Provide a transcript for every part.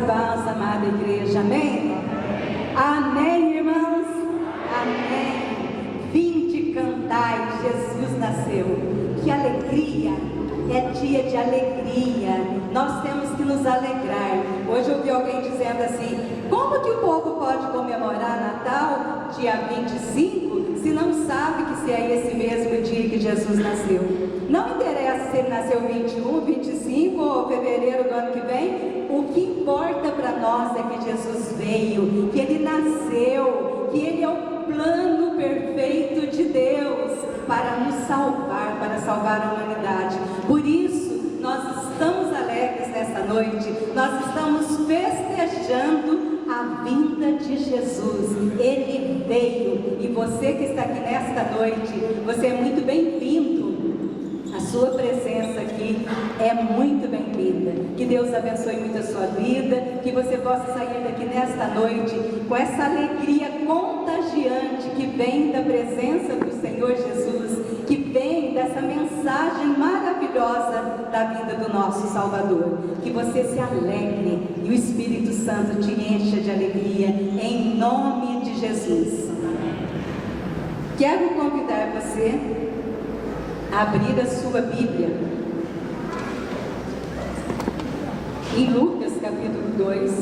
e paz, amada igreja, amém? Amém, irmãos? Amém. Vinde cantai, Jesus nasceu. Que alegria, é dia de alegria, nós temos que nos alegrar. Hoje eu ouvi alguém dizendo assim: como que o povo pode comemorar Natal dia 25, se não sabe que se é esse mesmo dia que Jesus nasceu? Não interessa se ele nasceu 21, 25 ou fevereiro do ano que vem. O que importa para nós é que Jesus veio, que ele nasceu, que ele é o plano perfeito de Deus para nos salvar, para salvar a humanidade. Por isso, nós estamos alegres nessa noite, nós estamos festejando a vinda de Jesus. Ele veio, e você que está aqui nesta noite, você é muito bem-vindo. A sua presença aqui é muito bem-vinda. Que Deus abençoe muito a sua vida, que você possa sair daqui nesta noite com essa alegria contagiante que vem da presença do Senhor Jesus, que vem dessa mensagem maravilhosa da vida do nosso Salvador. Que você se alegre e o Espírito Santo te encha de alegria, em nome de Jesus. Quero convidar você a abrir a sua Bíblia em Lucas capítulo 2.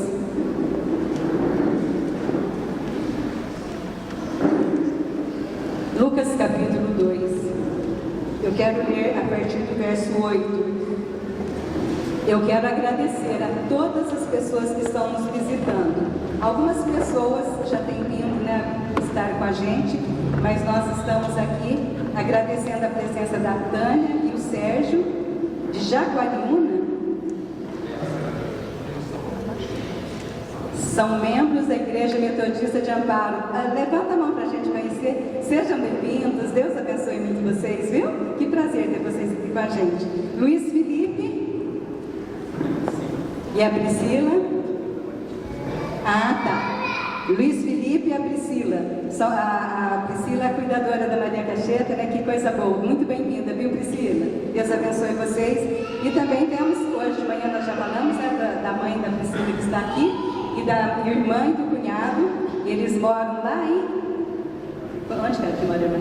Lucas capítulo 2. Eu quero ler a partir do verso 8. Eu quero agradecer a todas as pessoas que estão nos visitando. Algumas pessoas já têm vindo, estar com a gente, mas nós estamos aqui agradecendo a presença da Tânia e o Sérgio, de Jaguariúna. São membros da Igreja Metodista de Amparo. Levanta a mão para a gente conhecer. Sejam bem-vindos. Deus abençoe muito vocês, viu? Que prazer ter vocês aqui com a gente. Luiz Felipe e a Priscila. Ah, tá. Luiz Felipe e a Priscila. A Priscila é a cuidadora da Maria Cacheta, né? Que coisa boa. Muito bem-vinda, viu, Priscila? Deus abençoe vocês. E também temos, hoje de manhã nós já falamos, da mãe da Priscila que está aqui, e da irmã e do cunhado. Eles moram lá em... Onde é que mora a irmã?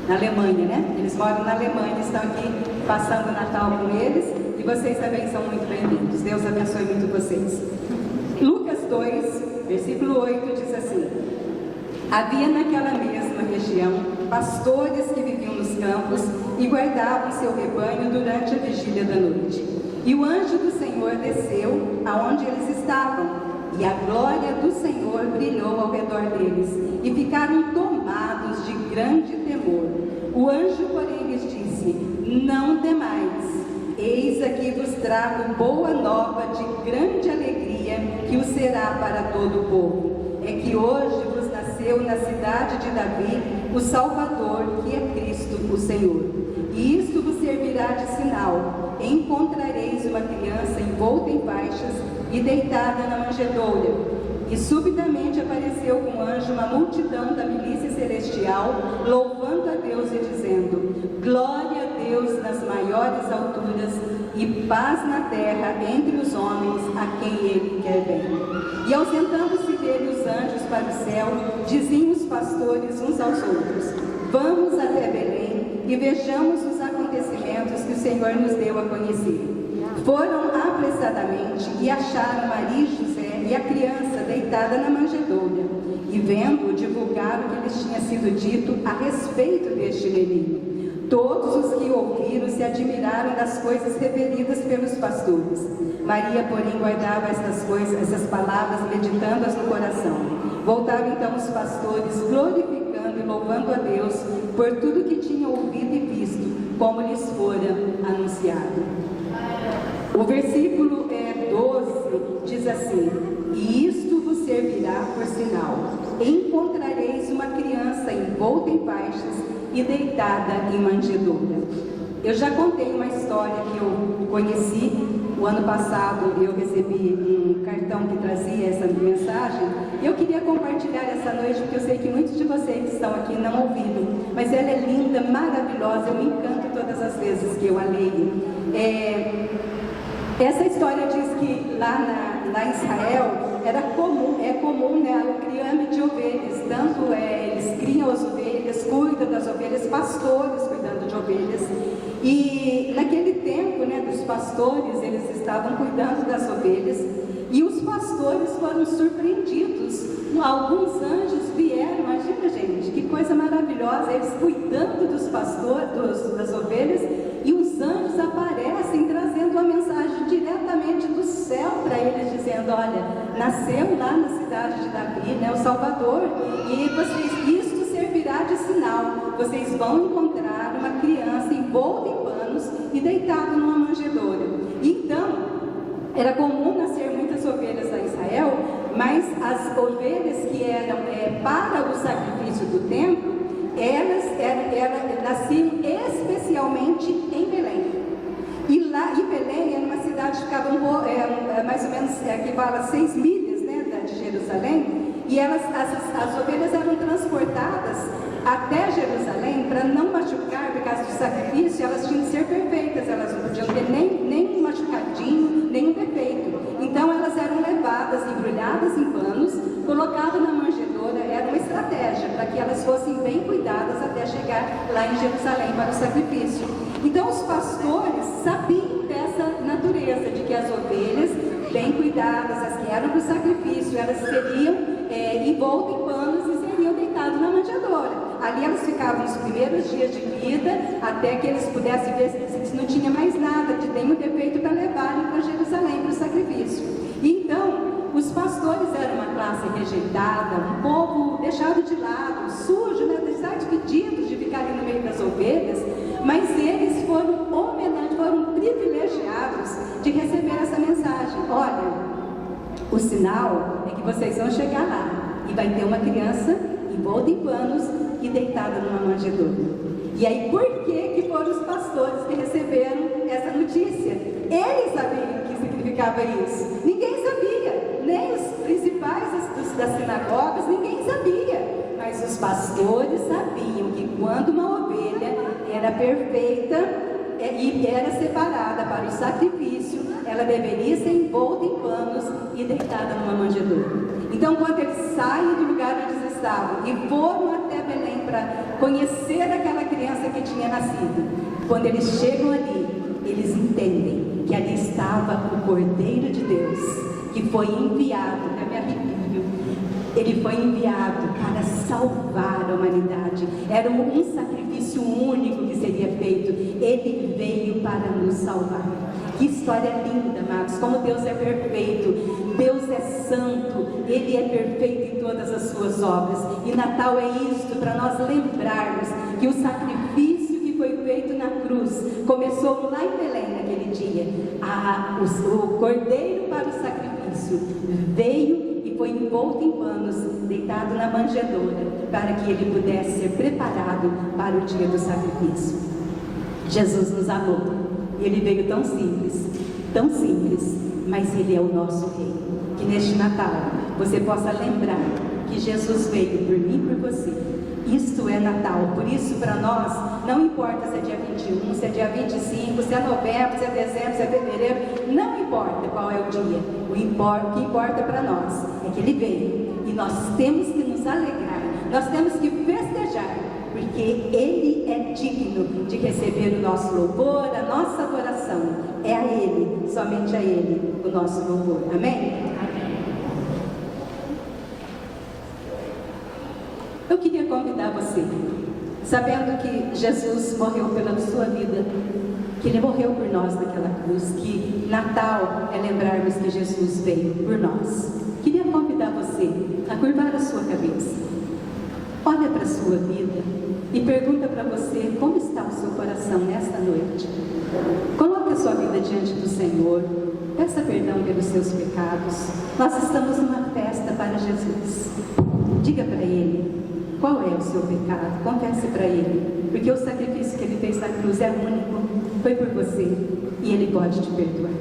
Na Alemanha, né? Eles moram na Alemanha, estão aqui passando o Natal com eles. E vocês também são muito bem-vindos. Deus abençoe muito vocês. Lucas 2, versículo 8 diz assim: havia naquela mesma região pastores que viviam nos campos e guardavam seu rebanho durante a vigília da noite. E o anjo do Senhor desceu aonde eles estavam, e a glória do Senhor brilhou ao redor deles, e ficaram tomados de grande temor. O anjo, porém, lhes disse: não temais, eis aqui vos trago boa nova de grande alegria, que o será para todo o povo. É que hoje vos nasceu na cidade de Davi o Salvador, que é Cristo o Senhor. E isto vos servirá de sinal: encontrareis uma criança envolta em faixas e deitada na manjedoura. E subitamente apareceu com um anjo uma multidão da milícia celestial, louvando a Deus e dizendo: glória a Deus nas maiores alturas e paz na terra entre os homens a quem Ele quer bem. E ausentando-se dele os anjos para o céu, diziam os pastores uns aos outros: vamos até Belém e vejamos os acontecimentos que o Senhor nos deu a conhecer. Foram apressadamente e acharam Maria e José e a criança deitada na manjedoura. E vendo, divulgaram o que lhes tinha sido dito a respeito deste menino. Todos os que ouviram se admiraram das coisas referidas pelos pastores. Maria, porém, guardava essas palavras, meditando-as no coração. Voltaram então os pastores, glorificando e louvando a Deus por tudo que tinham ouvido e visto, como lhes fora anunciado. O versículo 12 diz assim: e isto vos servirá por sinal: encontrareis uma criança envolta em faixas e deitada em manjedoura. Eu já contei uma história que eu conheci. O ano passado eu recebi um cartão que trazia essa mensagem. Eu queria compartilhar essa noite, porque eu sei que muitos de vocês que estão aqui não ouviram, mas ela é linda, maravilhosa, eu me encanto todas as vezes que eu a leio. Essa história diz que lá em Israel é comum, né, o criame de ovelhas. Tanto eles criam as ovelhas, cuidam das ovelhas, pastores cuidando de ovelhas. E naquele tempo, né, dos pastores, eles estavam cuidando das ovelhas. E os pastores foram surpreendidos. Alguns anjos vieram, imagina, gente, que coisa maravilhosa, eles cuidando dos pastores, das ovelhas, e os anjos aparecem trazendo uma mensagem diretamente do céu para eles, dizendo: olha, nasceu lá na cidade de Davi, né, o Salvador, e isto servirá de sinal. Vocês vão encontrar uma criança envolta em panos e deitado numa manjedoura. Então, era comum nascer muitas ovelhas lá em Israel, mas as ovelhas que eram para o sacrifício do templo, elas nasciam especialmente em Belém. E lá em Belém era uma cidade que ficava mais ou menos, equivale a 6 milhas, né, de Jerusalém, e as ovelhas eram transportadas até Jerusalém para não machucar, por causa do sacrifício. Elas tinham que ser perfeitas, elas não podiam ter nem um machucadinho, nenhum defeito. Então elas eram levadas, embrulhadas em panos, colocadas na manjedoura. Era uma estratégia para que elas fossem bem cuidadas até chegar lá em Jerusalém para o sacrifício. Então os pastores sabiam dessa natureza, de que as ovelhas bem cuidadas, as que eram para o sacrifício, elas seriam envoltas em panos e seriam deitadas na manjedoura. Ali elas ficavam os primeiros dias de vida, até que eles pudessem ver se não tinha mais nada, de nenhum defeito, para levarem para Jerusalém para o sacrifício. Então, os pastores eram uma classe rejeitada, um povo deixado de lado, sujo, né, despedidos de ficarem no meio das ovelhas, mas eles foram privilegiados de receber essa mensagem: olha, o sinal é que vocês vão chegar lá e vai ter uma criança envolta em panos e deitada numa manjedoura. E aí, por que foram os pastores que receberam essa notícia? Eles sabiam o que significava isso. Ninguém sabia, nem os principais das sinagogas, ninguém sabia. Mas os pastores sabiam que quando uma ovelha era perfeita e era separada para o sacrifício, ela deveria ser envolta em panos e deitada numa manjedoura. Então, quando eles saem do lugar onde eles estavam e foram até Belém para conhecer aquela criança que tinha nascido, quando eles chegam ali, eles entendem que ali estava o Cordeiro de Deus, que foi enviado, me arrepio, ele foi enviado para salvar a humanidade. Era um sacrifício único que seria feito. Ele veio para nos salvar. Que história linda, amados, como Deus é perfeito, Deus é santo, Ele é perfeito em todas as suas obras. E Natal é isto, para nós lembrarmos que o sacrifício que foi feito na cruz começou lá em Belém naquele dia. O cordeiro para o sacrifício veio e foi envolto em panos, deitado na manjedoura, para que ele pudesse ser preparado para o dia do sacrifício. Jesus nos amou. Ele veio tão simples, mas Ele é o nosso Rei. Que neste Natal você possa lembrar que Jesus veio por mim e por você. Isto é Natal. Por isso, para nós, não importa se é dia 21, se é dia 25, se é novembro, se é dezembro, se é fevereiro, não importa qual é o dia. O que importa para nós é que Ele veio. E nós temos que nos alegrar, nós temos que festejar, porque Ele é digno de receber o nosso louvor, a nossa adoração. É a Ele, somente a Ele, o nosso louvor. Amém? Amém. Eu queria convidar você, sabendo que Jesus morreu pela sua vida, que Ele morreu por nós naquela cruz, que Natal é lembrarmos que Jesus veio por nós. Queria convidar você a curvar a sua cabeça. Olha para a sua vida e pergunta para você como está o seu coração nesta noite. Coloque a sua vida diante do Senhor, peça perdão pelos seus pecados. Nós estamos numa festa para Jesus. Diga para Ele qual é o seu pecado, confesse para Ele, porque o sacrifício que Ele fez na cruz é único, foi por você e Ele pode te perdoar.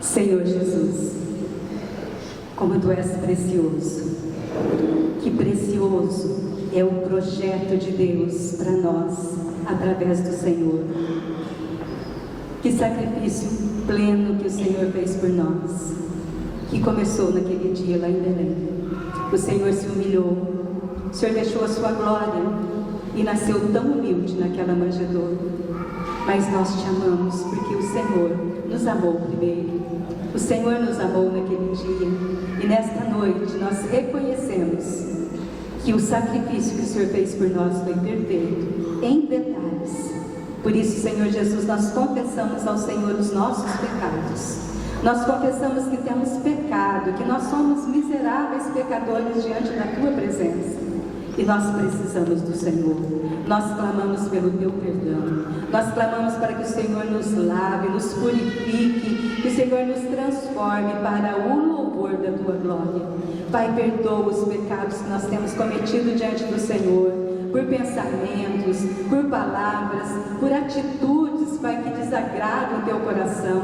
Senhor Jesus, como Tu és precioso, que precioso é o projeto de Deus para nós, através do Senhor. Que sacrifício pleno que o Senhor fez por nós, que começou naquele dia lá em Belém. O Senhor se humilhou, o Senhor deixou a sua glória e nasceu tão humilde naquela manjedoura. Mas nós te amamos porque o Senhor nos amou primeiro. O Senhor nos amou naquele dia, e nesta noite nós reconhecemos que o sacrifício que o Senhor fez por nós foi perfeito, em detalhes. Por isso, Senhor Jesus, nós confessamos ao Senhor os nossos pecados. Nós confessamos que temos pecado, que nós somos miseráveis pecadores diante da Tua presença. E nós precisamos do Senhor. Nós clamamos pelo Teu perdão. Nós clamamos para que o Senhor nos lave, nos purifique, que o Senhor nos transforme para o louvor da Tua glória. Pai, perdoa os pecados que nós temos cometido diante do Senhor, por pensamentos, por palavras, por atitudes, Pai, que desagradam o Teu coração.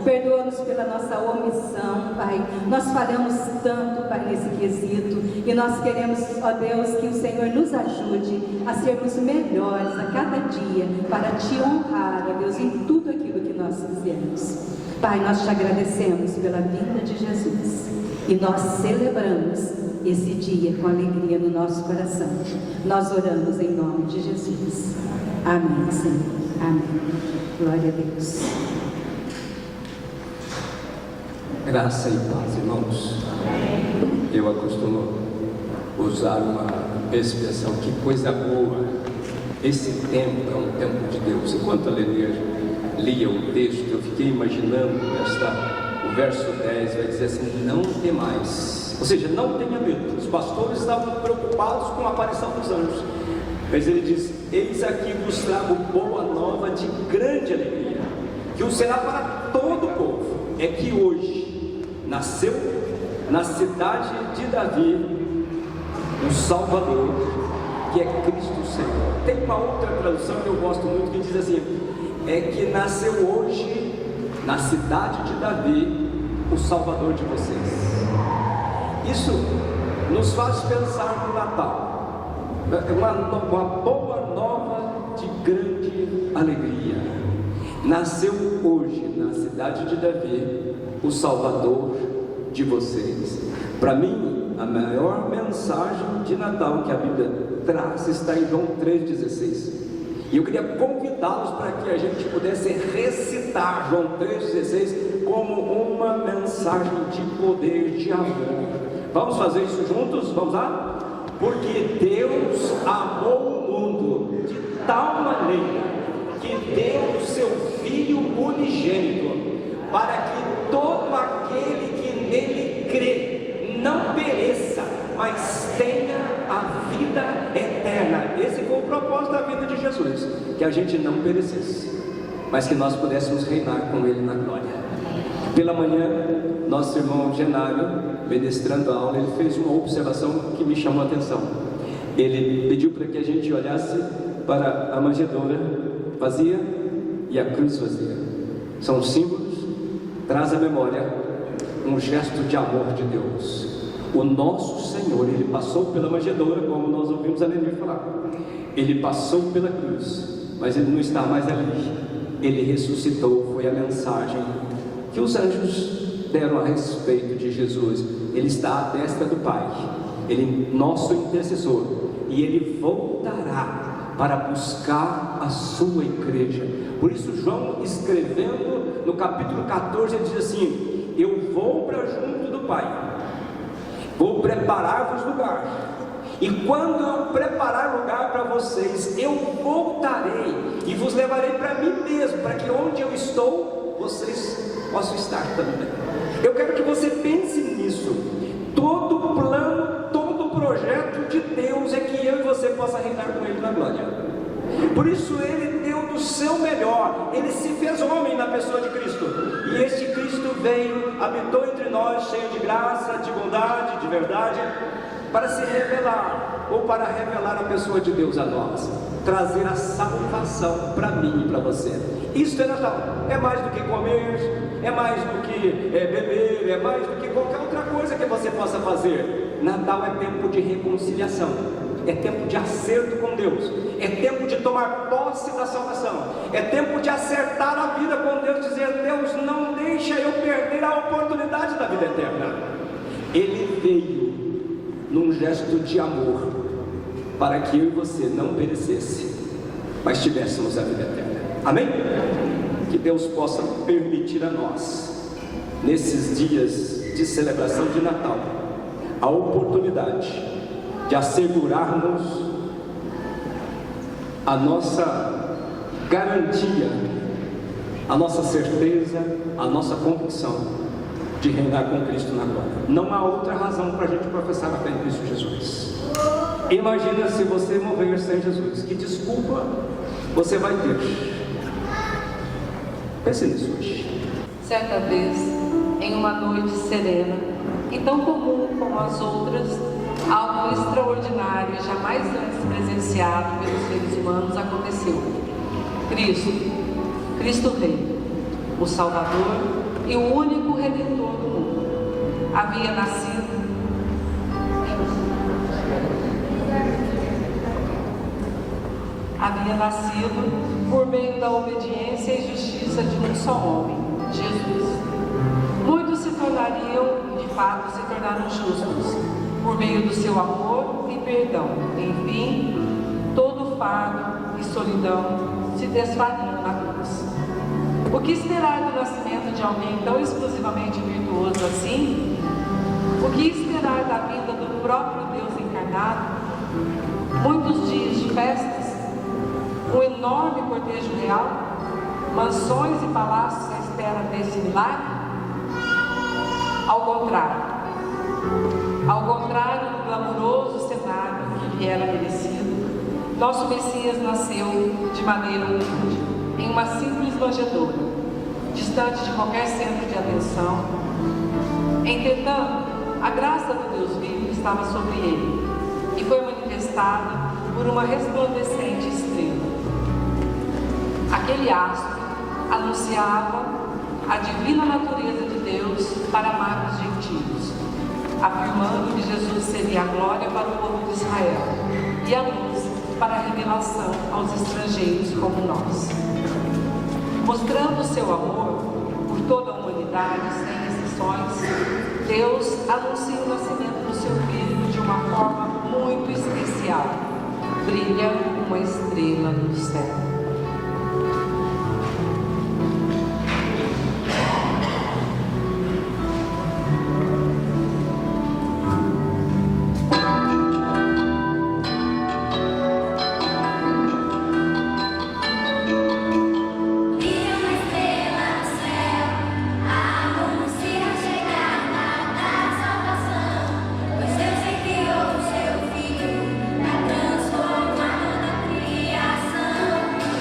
Perdoa-nos pela nossa omissão, Pai. Nós falhamos tanto, Pai, nesse quesito, e nós queremos, ó Deus, que o Senhor nos ajude a sermos melhores a cada dia, para Te honrar, ó Deus, em tudo aquilo que nós fizemos. Pai, nós Te agradecemos pela vinda de Jesus, e nós celebramos esse dia com alegria no nosso coração. Nós oramos em nome de Jesus. Amém, Senhor. Amém. Glória a Deus. Graça e paz, irmãos. Eu costumo usar uma expressão: que coisa boa. Esse tempo é um tempo de Deus. Enquanto eu lia o texto, eu fiquei imaginando o verso 10 vai dizer assim: não temais. Ou seja, não tenha medo. Os pastores estavam preocupados com a aparição dos anjos, mas ele diz: eis aqui vos trago boa nova de grande alegria, que o será para todo o povo. É que hoje nasceu na cidade de Davi um Salvador, que é Cristo Senhor. Tem uma outra tradução que eu gosto muito, que diz assim: é que nasceu hoje na cidade de Davi o Salvador de vocês. Isso nos faz pensar no Natal, uma boa nova de grande alegria. Nasceu hoje na cidade de Davi o Salvador de vocês. Para mim, a maior mensagem de Natal que a Bíblia traz está em João 3,16. E eu queria convidá-los para que a gente pudesse recitar João 3,16 como uma mensagem de poder, de amor. Vamos fazer isso juntos? Vamos lá? Porque Deus amou o mundo de tal maneira que deu o seu Filho unigênito, para que todo aquele que nele crê não pereça, mas tenha a vida eterna. Esse foi o propósito da vida de Jesus, que a gente não perecesse, mas que nós pudéssemos reinar com Ele na glória. Pela manhã, nosso irmão Genário, ministrando a aula, ele fez uma observação que me chamou a atenção. Ele pediu para que a gente olhasse para a manjedoura vazia e a cruz vazia. São símbolos, traz à memória um gesto de amor de Deus. O nosso Senhor, Ele passou pela manjedoura, como nós ouvimos a Nenê falar. Ele passou pela cruz, mas Ele não está mais ali. Ele ressuscitou. Foi a mensagem que os anjos deram a respeito de Jesus. Ele está à destra do Pai, Ele é nosso intercessor, e Ele voltará para buscar a sua igreja. Por isso João, escrevendo no capítulo 14, ele diz assim: eu vou para junto do Pai, vou preparar-vos lugar, e quando eu preparar lugar para vocês, eu voltarei e vos levarei para mim mesmo, para que onde eu estou, vocês possam estar também. Eu quero que você pense nisso. Todo plano, todo projeto de Deus é que eu e você possa reinar com Ele na glória. Por isso Ele deu do seu melhor. Ele se fez homem na pessoa de Cristo, e este Cristo veio, habitou entre nós, cheio de graça, de bondade, de verdade. para se revelar, ou para revelar a pessoa de Deus a nós, trazer a salvação para mim e para você. Isso é Natal, é mais do que comer, é mais do que beber, é mais do que qualquer outra coisa que você possa fazer. Natal é tempo de reconciliação, é tempo de acerto com Deus, é tempo de tomar posse da salvação, é tempo de acertar a vida com Deus, dizer: Deus, não deixa eu perder a oportunidade da vida eterna. Ele veio num gesto de amor, para que eu e você não perecesse, mas tivéssemos a vida eterna. Amém? Que Deus possa permitir a nós, nesses dias de celebração de Natal, a oportunidade de assegurarmos a nossa garantia, a nossa certeza, a nossa convicção de reinar com Cristo na glória. Não há outra razão para a gente professar a fé em Cristo Jesus. Imagina se você morrer sem Jesus, que desculpa você vai ter? Pense nisso hoje. Certa vez, em uma noite serena e tão comum como as outras, algo extraordinário e jamais antes presenciado pelos seres humanos aconteceu. Cristo Rei, o Salvador e o único Redentor do mundo, havia nascido por meio da obediência e justiça de um só homem, Jesus. Muitos se tornariam, de fato se tornaram justos, por meio do seu amor e perdão. Enfim, todo fardo e solidão se desfariam na cruz. O que esperar do nascimento de alguém tão exclusivamente virtuoso assim? O que esperar da vida do próprio Deus encarnado? Muitos dias de festas, um enorme cortejo real, mansões e palácios à espera desse milagre? Ao contrário do glamuroso cenário que era merecido, nosso Messias nasceu de maneira humilde, em uma simples manjedoura, distante de qualquer centro de atenção. Entretanto, a graça do Deus vivo estava sobre ele e foi manifestada por uma resplandecente estrela. Aquele astro anunciava a divina natureza de Deus para amar os gentios, afirmando que Jesus seria a glória para o povo de Israel e a luz para a revelação aos estrangeiros como nós. Mostrando o seu amor por toda a humanidade, sem exceções, Deus anuncia o nascimento do seu Filho de uma forma muito especial. Brilha uma estrela no céu. Seu filho, na transformadora criação.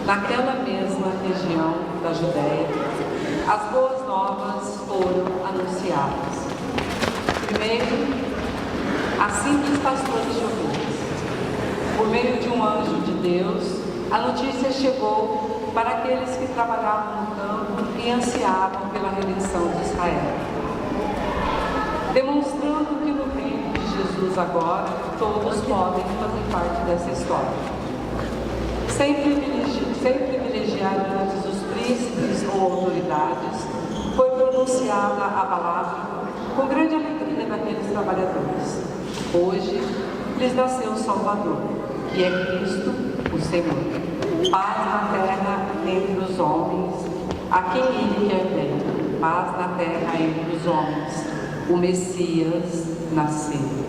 naquela mesma região da Judéia, as boas novas foram anunciadas. Primeiro, a simples pastores de ovelhas. Por meio de um anjo de Deus, a notícia chegou para aqueles que trabalhavam no campo e ansiavam pela redenção de Israel. Demonstrando que no reino de Jesus agora, todos podem fazer parte dessa história. Sem privilegiar antes os príncipes ou autoridades, foi pronunciada a palavra com grande alegria daqueles trabalhadores. Hoje lhes nasceu o Salvador, que é Cristo, o Senhor. Paz na terra entre os homens, a quem Ele quer bem. Paz na terra entre os homens. O Messias nasceu.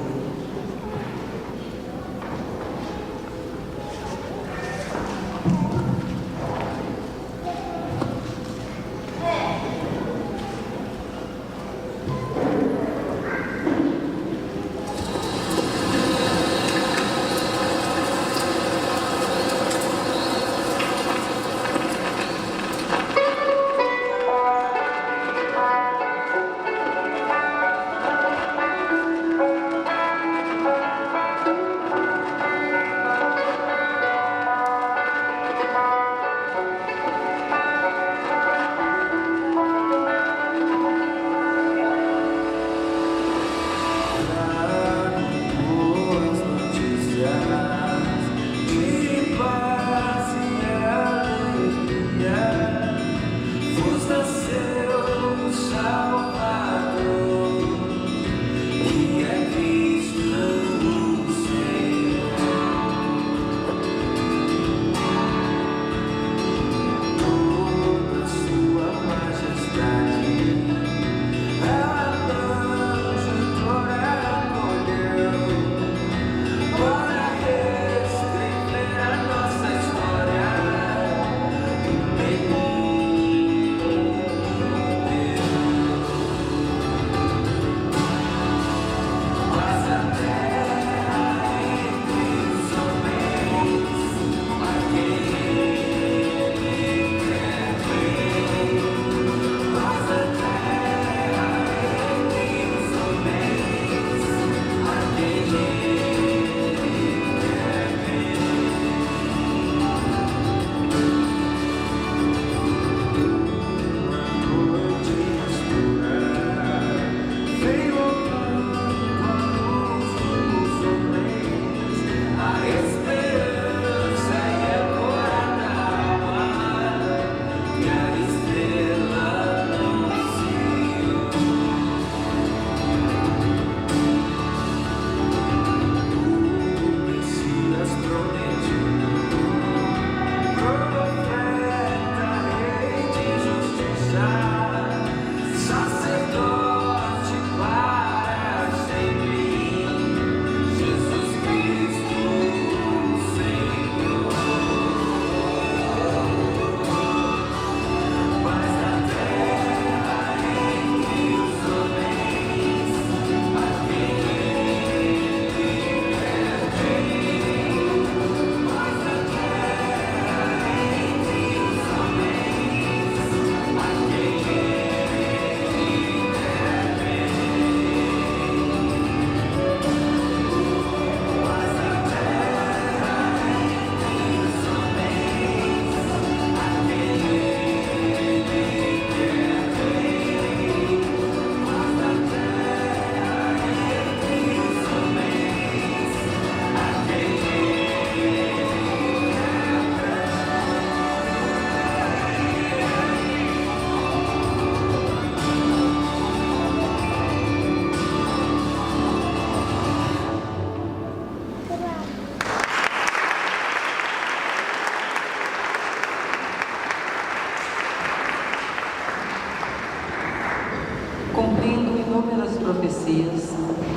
Cumprindo inúmeras profecias,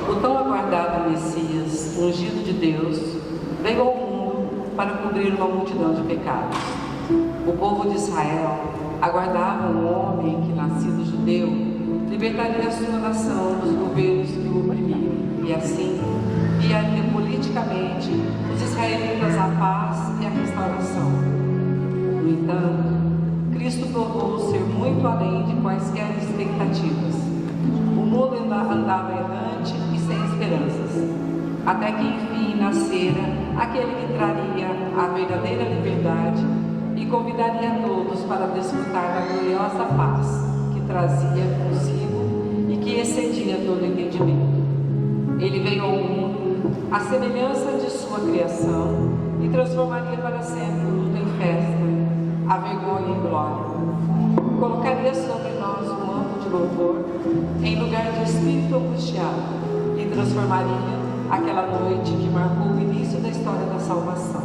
o tão aguardado Messias, ungido de Deus, veio ao mundo para cobrir uma multidão de pecados. O povo de Israel aguardava um homem que, nascido judeu, libertaria a sua nação dos governos que o oprimiam, e assim guiaria politicamente os israelitas à paz e à restauração. entanto, Cristo provou ser muito além de quaisquer expectativas. O mundo andava errante e sem esperanças, até que enfim nascera aquele que traria a verdadeira liberdade e convidaria todos para desfrutar da gloriosa paz que trazia consigo e que excedia todo entendimento. Ele veio ao mundo à semelhança de sua criação e transformaria para sempre o luto em festa, a vergonha em glória. Colocaria sobre nós um manto de louvor em lugar de espírito angustiado e transformaria aquela noite que marcou o início da história da salvação.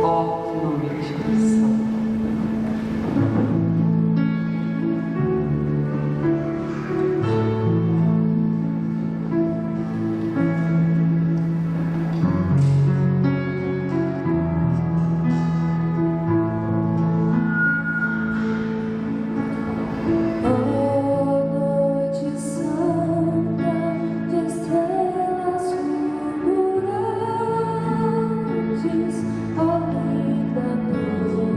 Ó, noite santa! Oh, linda noite.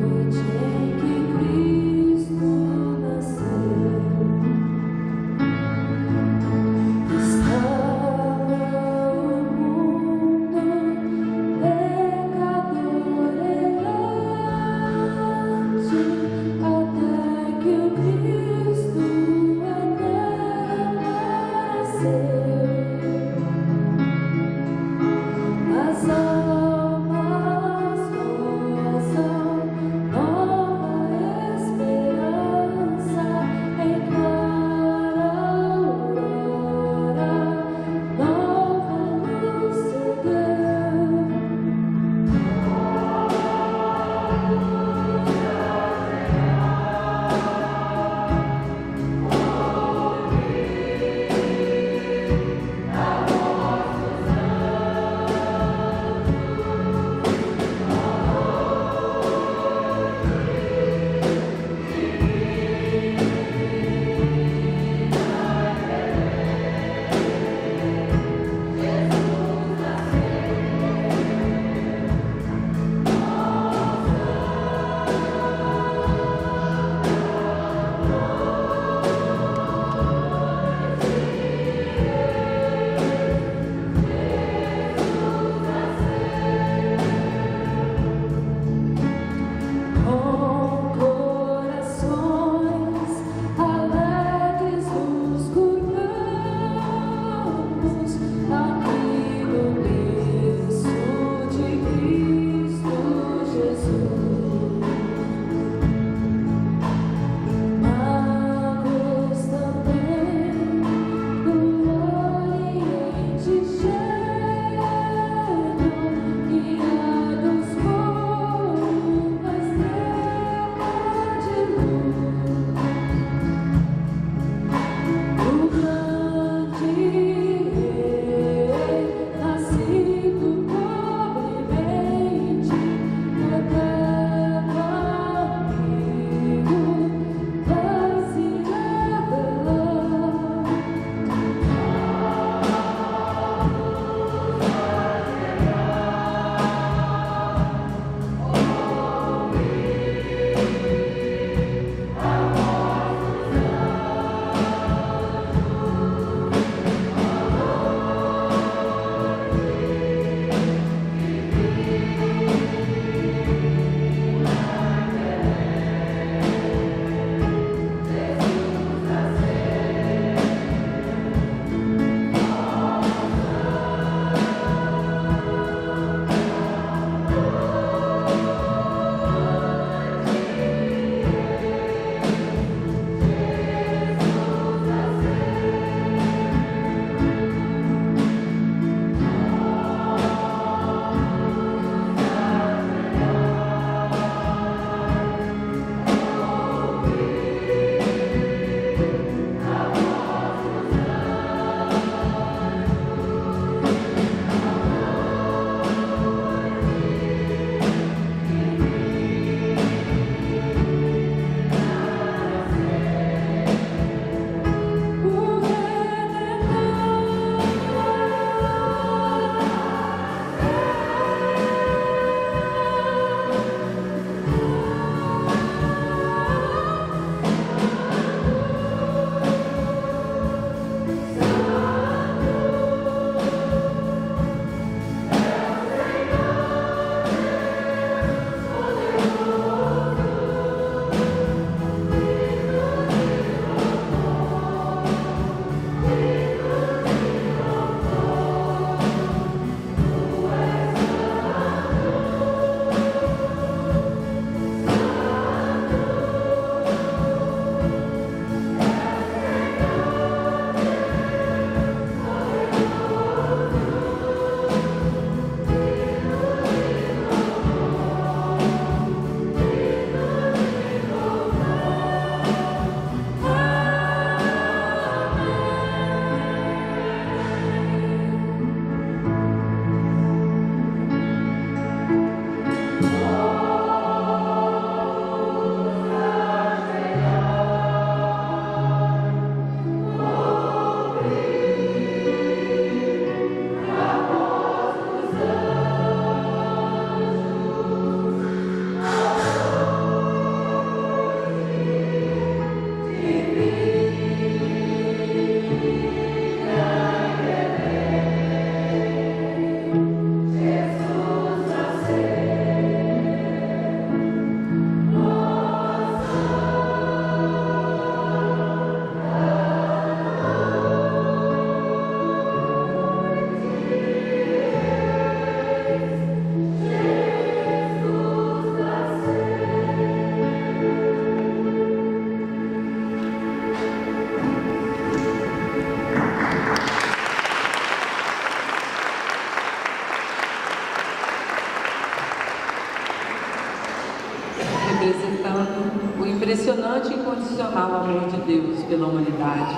representando o impressionante e incondicional amor de Deus pela humanidade.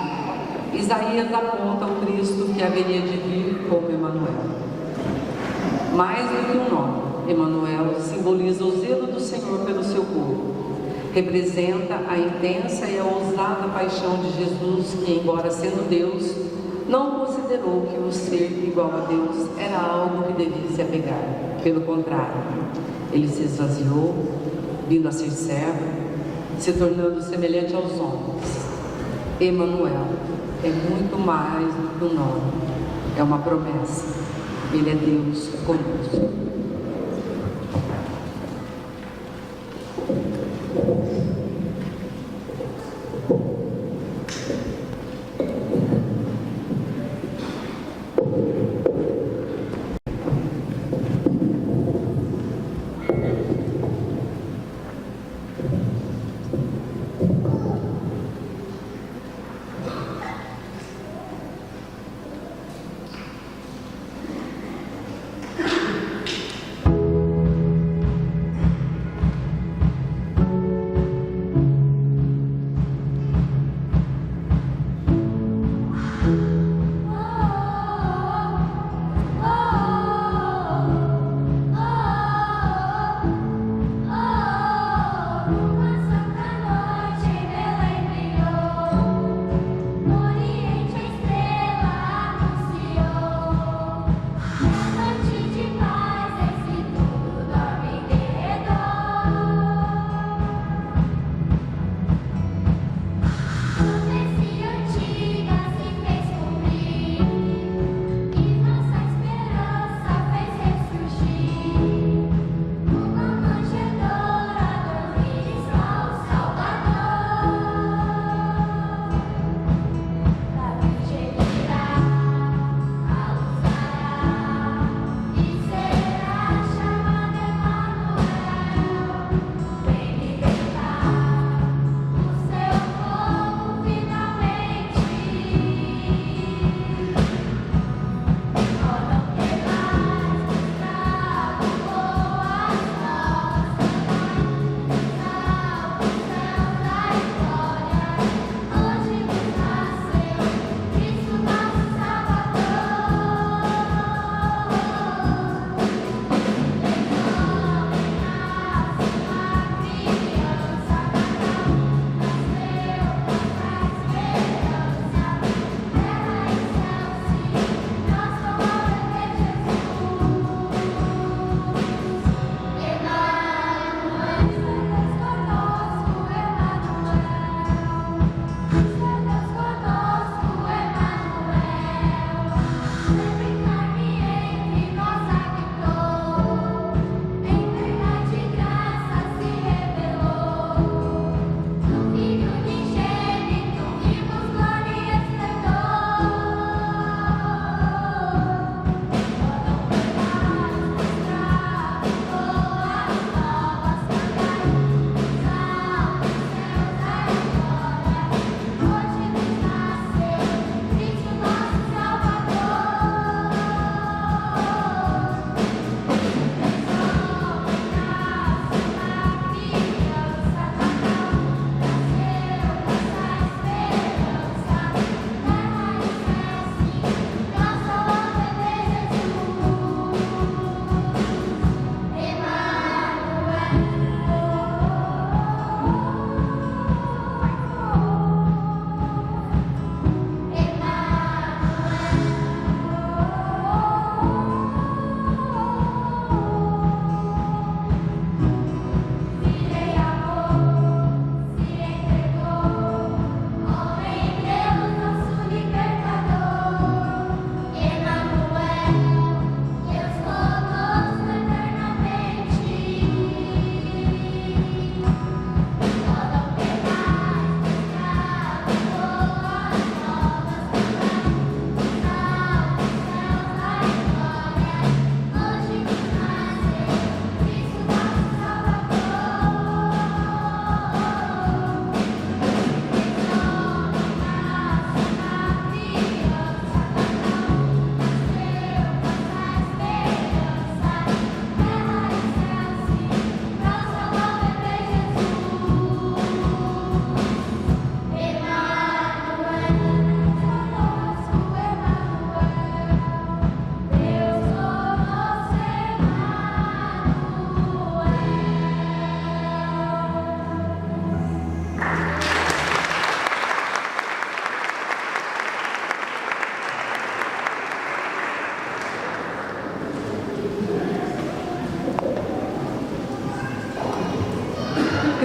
Isaías aponta o Cristo que haveria de vir como Emanuel. Mais do que um nome, Emanuel simboliza o zelo do Senhor pelo seu povo. Representa a intensa e a ousada paixão de Jesus, que, embora sendo Deus, não considerou que o ser igual a Deus era algo que devia se apegar. Pelo contrário, ele se esvaziou, vindo a ser servo, se tornando semelhante aos homens. Emanuel é muito mais do que um nome, é uma promessa. Ele é Deus conosco.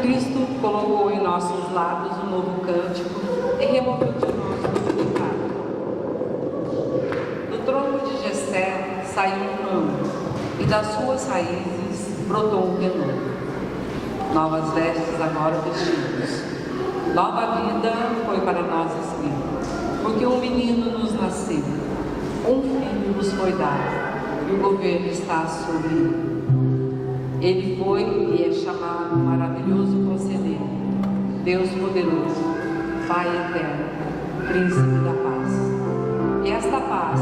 Cristo colocou em nossos lábios um novo cântico e removeu de nós o pecado. Do tronco de Jessé saiu um ramo, e das suas raízes brotou um renovo. Novas vestes agora vestimos. Nova vida foi para nós escrita, porque um menino nos nasceu, um filho nos foi dado, e o governo está sobre ele. Ele foi e é chamado Maravilhoso Conselheiro, Deus Poderoso, Pai Eterno, Príncipe da Paz. E esta paz,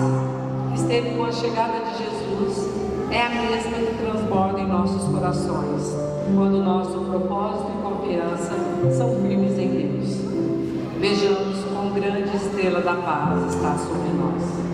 que esteve com a chegada de Jesus, é a mesma que transborda em nossos corações, quando nosso propósito e confiança são firmes em Deus. Vejamos quão grande estrela da paz está sobre nós.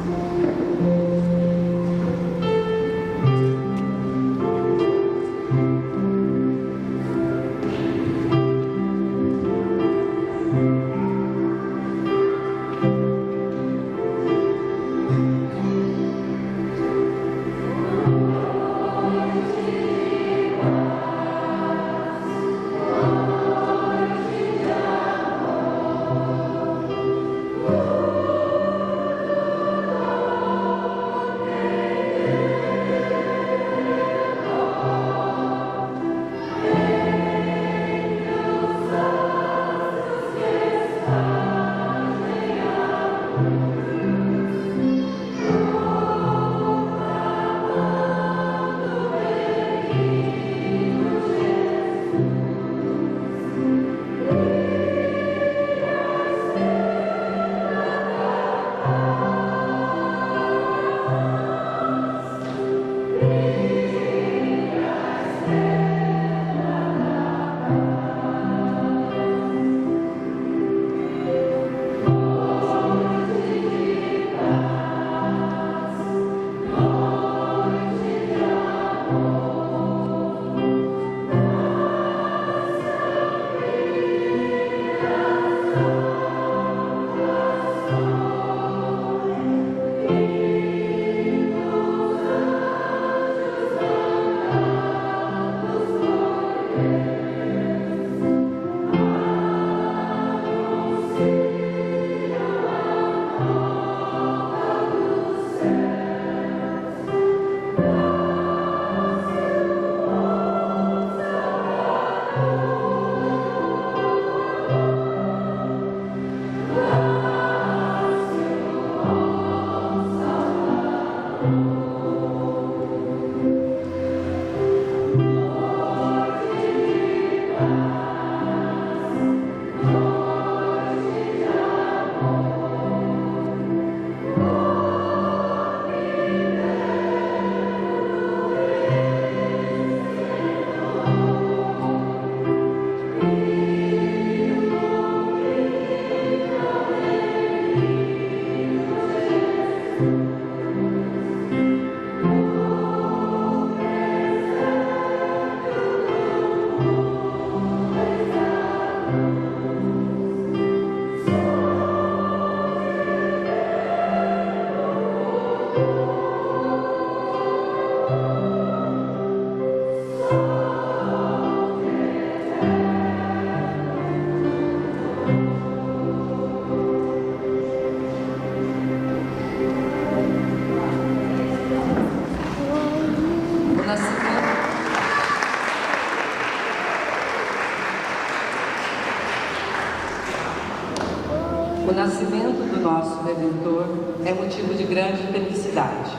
O nascimento do nosso Redentor é motivo de grande felicidade.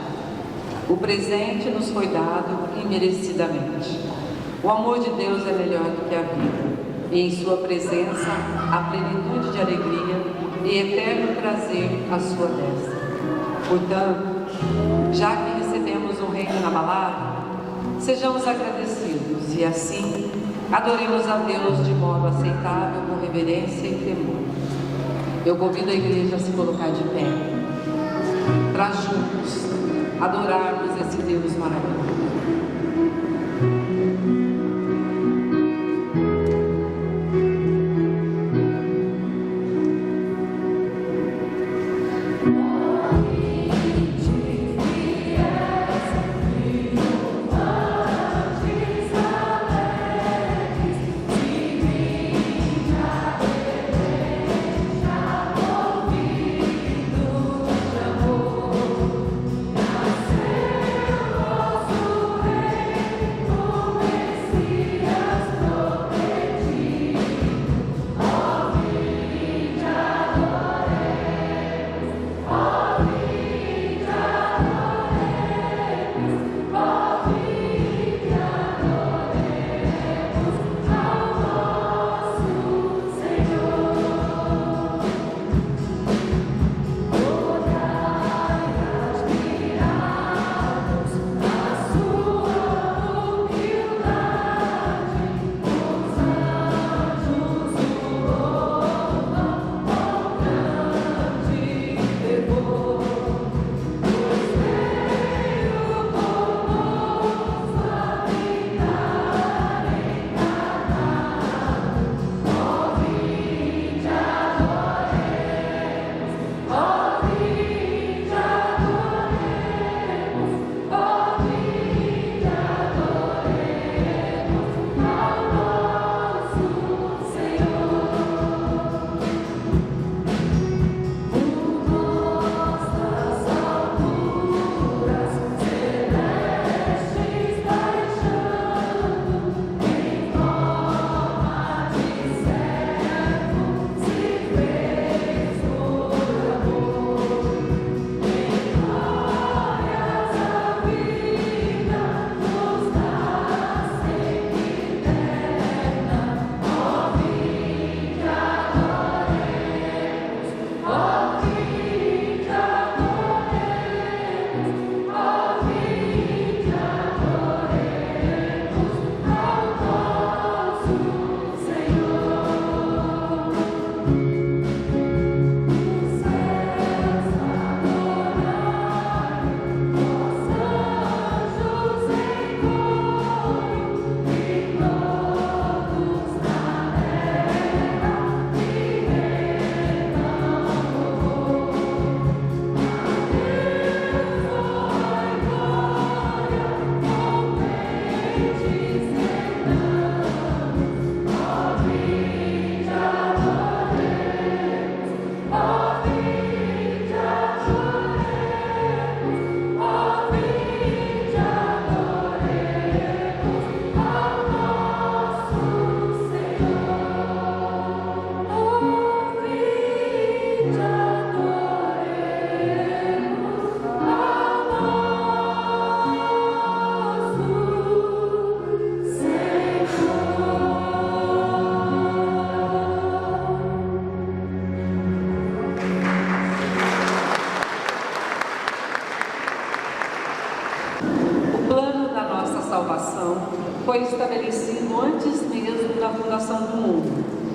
O presente nos foi dado imerecidamente. O amor de Deus é melhor do que a vida, e em sua presença há plenitude de alegria e eterno prazer à sua destra. Portanto, já que recebemos um reino inabalável, sejamos agradecidos e assim adoremos a Deus de modo aceitável, com reverência e temor. Eu convido a igreja a se colocar de pé, para juntos adorarmos esse Deus maravilhoso. Sim.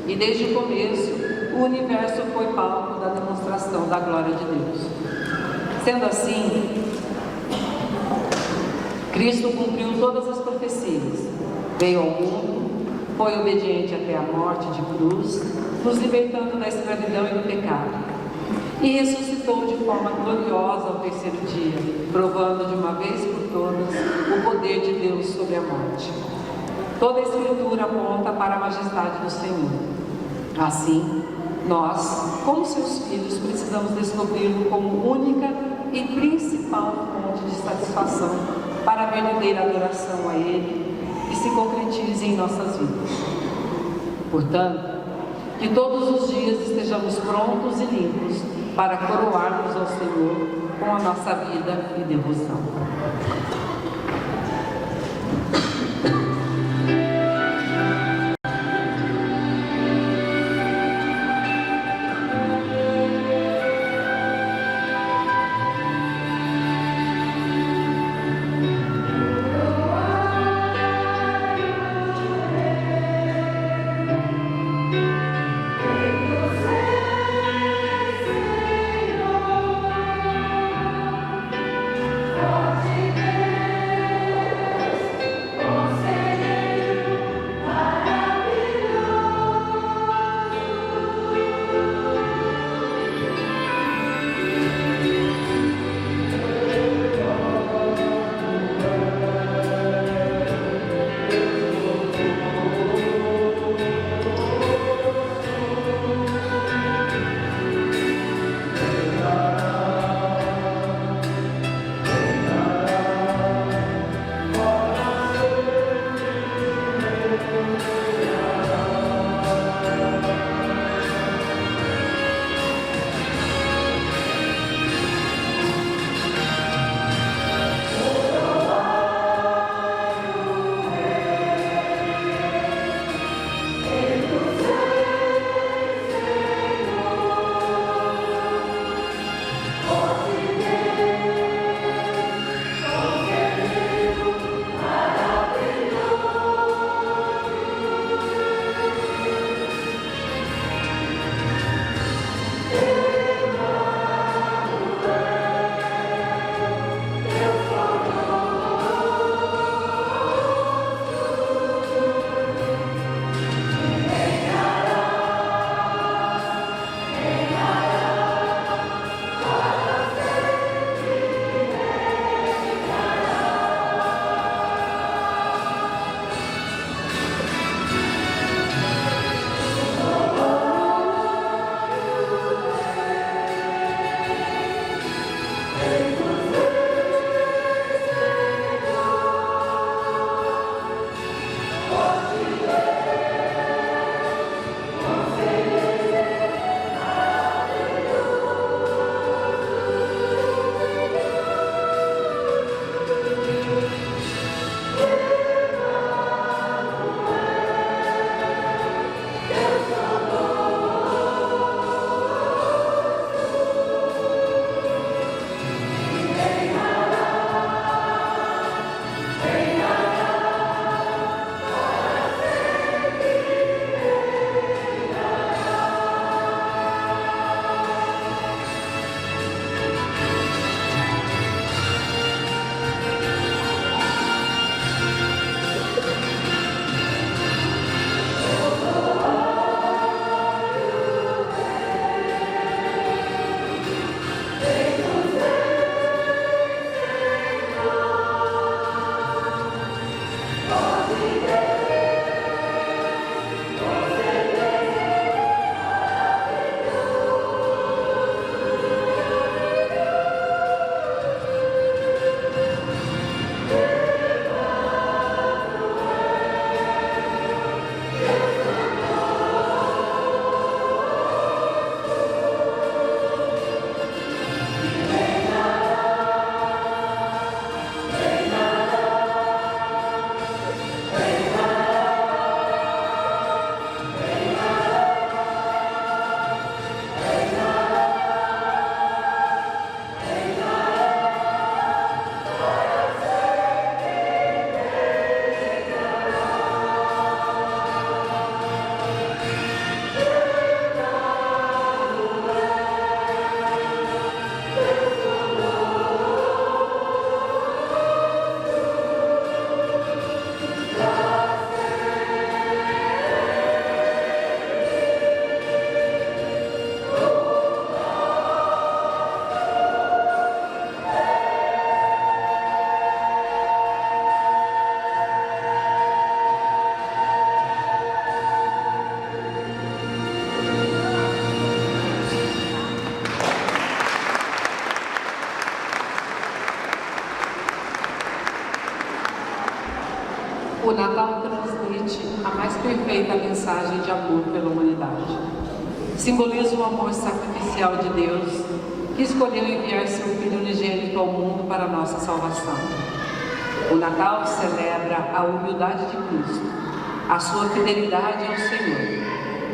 E desde o começo, o universo foi palco da demonstração da glória de Deus. Sendo assim, Cristo cumpriu todas as profecias, veio ao mundo, foi obediente até a morte de cruz, nos libertando da escravidão e do pecado. E ressuscitou de forma gloriosa ao terceiro dia, provando de uma vez por todas o poder de Deus sobre a morte. Toda a Escritura aponta para a majestade do Senhor. Assim, nós, como seus filhos, precisamos descobri-lo como única e principal fonte de satisfação para a verdadeira adoração a Ele que se concretize em nossas vidas. Portanto, que todos os dias estejamos prontos e limpos para coroarmos ao Senhor com a nossa vida e devoção. Senhor, perfeita mensagem de amor pela humanidade. Simboliza o amor sacrificial de Deus, que escolheu enviar seu Filho unigênito ao mundo para a nossa salvação. O Natal celebra a humildade de Cristo, a sua fidelidade ao Senhor,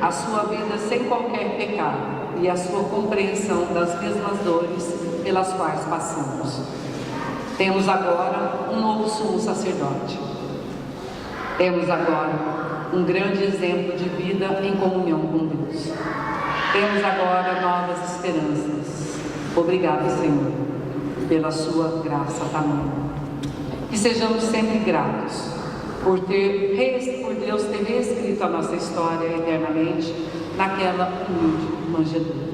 a sua vida sem qualquer pecado e a sua compreensão das mesmas dores pelas quais passamos. Temos agora um novo sumo sacerdote. Temos agora um grande exemplo de vida em comunhão com Deus. Temos agora novas esperanças. Obrigado, Senhor, pela sua graça tamanha. Que sejamos sempre gratos por Deus ter reescrito a nossa história eternamente naquela humilde manjedoura.